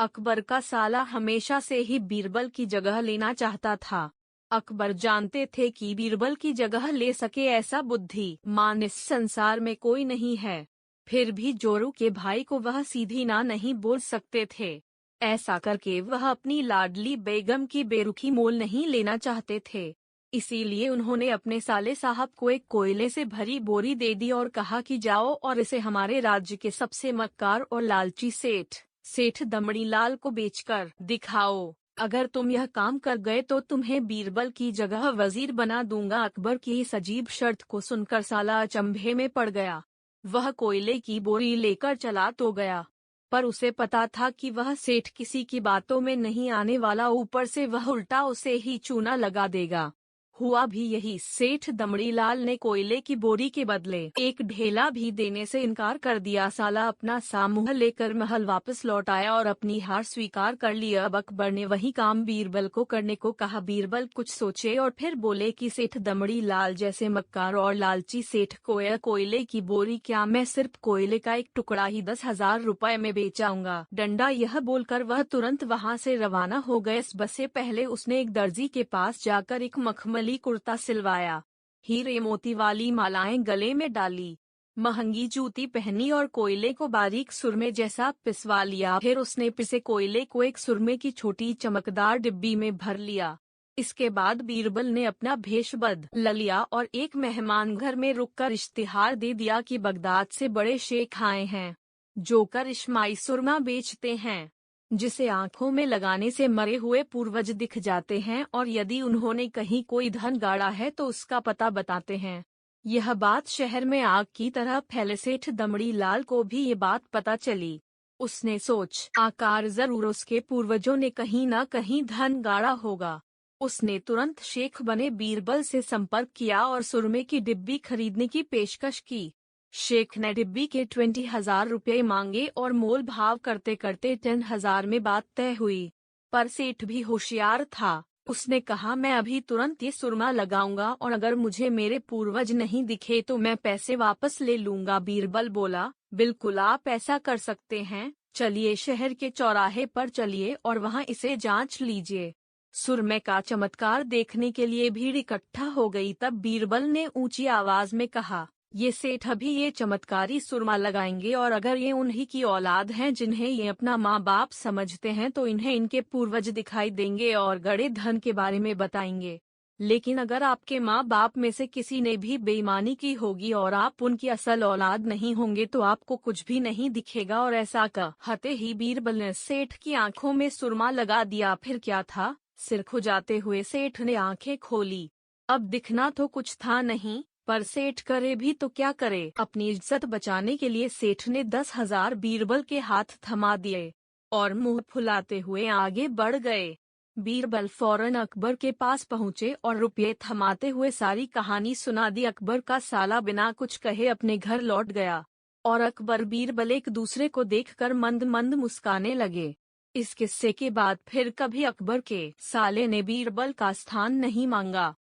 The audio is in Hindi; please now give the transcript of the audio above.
अकबर का साला हमेशा से ही बीरबल की जगह लेना चाहता था। अकबर जानते थे कि बीरबल की जगह ले सके ऐसा बुद्धिमान इस संसार में कोई नहीं है। फिर भी जोरू के भाई को वह सीधी ना नहीं बोल सकते थे। ऐसा करके वह अपनी लाडली बेगम की बेरुखी मोल नहीं लेना चाहते थे। इसीलिए उन्होंने अपने साले साहब को एक कोयले से भरी बोरी दे दी और कहा कि जाओ और इसे हमारे राज्य के सबसे मक्कार और लालची सेठ दमड़ी लाल को बेचकर दिखाओ। अगर तुम यह काम कर गए तो तुम्हें बीरबल की जगह वजीर बना दूंगा। अकबर की इस अजीब शर्त को सुनकर साला अचंभे में पड़ गया। वह कोयले की बोरी लेकर चला तो गया, पर उसे पता था कि वह सेठ किसी की बातों में नहीं आने वाला, ऊपर से वह उल्टा उसे ही चूना लगा देगा। हुआ भी यही। सेठ दमड़ी लाल ने कोयले की बोरी के बदले एक ढेला भी देने से इनकार कर दिया। साला अपना सामूह लेकर महल वापस लौट आया और अपनी हार स्वीकार कर लिया। अब अकबर ने वही काम बीरबल को करने को कहा। बीरबल कुछ सोचे और फिर बोले कि सेठ दमड़ी लाल जैसे मक्कार और लालची सेठ को यह कोयले की बोरी क्या, मैं सिर्फ कोयले का एक टुकड़ा ही 10,000 रुपए में बेचाऊंगा। डंडा यह बोलकर वह तुरंत वहां से रवाना हो गए। इस बस से पहले उसने एक दर्जी के पास जाकर एक मखमली कुर्ता सिलवाया, हीरे मोती वाली मालाएं गले में डाली, महंगी जूती पहनी और कोयले को बारीक सुरमे जैसा पिसवा लिया। फिर उसने पिसे कोयले को एक सुरमे की छोटी चमकदार डिब्बी में भर लिया। इसके बाद बीरबल ने अपना भेष बदल लिया और एक मेहमान घर में रुककर इश्तिहार दे दिया कि बगदाद से बड़े शेख आए हैं जो करिश्माई सुरमा बेचते हैं, जिसे आंखों में लगाने से मरे हुए पूर्वज दिख जाते हैं और यदि उन्होंने कहीं कोई धन गाड़ा है तो उसका पता बताते हैं। यह बात शहर में आग की तरह फैले। सेठ दमड़ी लाल को भी ये बात पता चली। उसने सोच आकार जरूर उसके पूर्वजों ने कहीं न कहीं धन गाड़ा होगा। उसने तुरंत शेख बने बीरबल से संपर्क किया और सुरमे की डिब्बी खरीदने की पेशकश की। शेख ने डिब्बी के 20,000 रुपये मांगे और मोल भाव करते करते 10,000 में बात तय हुई। पर सेठ भी होशियार था। उसने कहा, मैं अभी तुरंत ये सुरमा लगाऊंगा और अगर मुझे मेरे पूर्वज नहीं दिखे तो मैं पैसे वापस ले लूंगा। बीरबल बोला, बिल्कुल आप ऐसा कर सकते हैं। चलिए शहर के चौराहे पर चलिए और वहां इसे जांच लीजिए। सुरमे का चमत्कार देखने के लिए भीड़ इकट्ठा हो गई। तब बीरबल ने ऊंची आवाज में कहा, ये सेठ अभी ये चमत्कारी सुरमा लगाएंगे और अगर ये उन्हीं की औलाद हैं जिन्हें ये अपना माँ बाप समझते हैं तो इन्हें इनके पूर्वज दिखाई देंगे और गड़े धन के बारे में बताएंगे। लेकिन अगर आपके माँ बाप में से किसी ने भी बेईमानी की होगी और आप उनकी असल औलाद नहीं होंगे तो आपको कुछ भी नहीं दिखेगा। और ऐसा कहते ही बीरबल ने सेठ की आंखों में सुरमा लगा दिया। फिर क्या था, सिर खुजाते हुए सेठ ने आंखें खोली। अब दिखना तो कुछ था नहीं, पर सेठ करे भी तो क्या करे। अपनी इज्जत बचाने के लिए सेठ ने 10,000 बीरबल के हाथ थमा दिए और मुंह फुलाते हुए आगे बढ़ गए। बीरबल फौरन अकबर के पास पहुँचे और रुपये थमाते हुए सारी कहानी सुना दी। अकबर का साला बिना कुछ कहे अपने घर लौट गया और अकबर बीरबल एक दूसरे को देखकर मंद मंद मुस्काने लगे। इस किस्से के बाद फिर कभी अकबर के साले ने बीरबल का स्थान नहीं मांगा।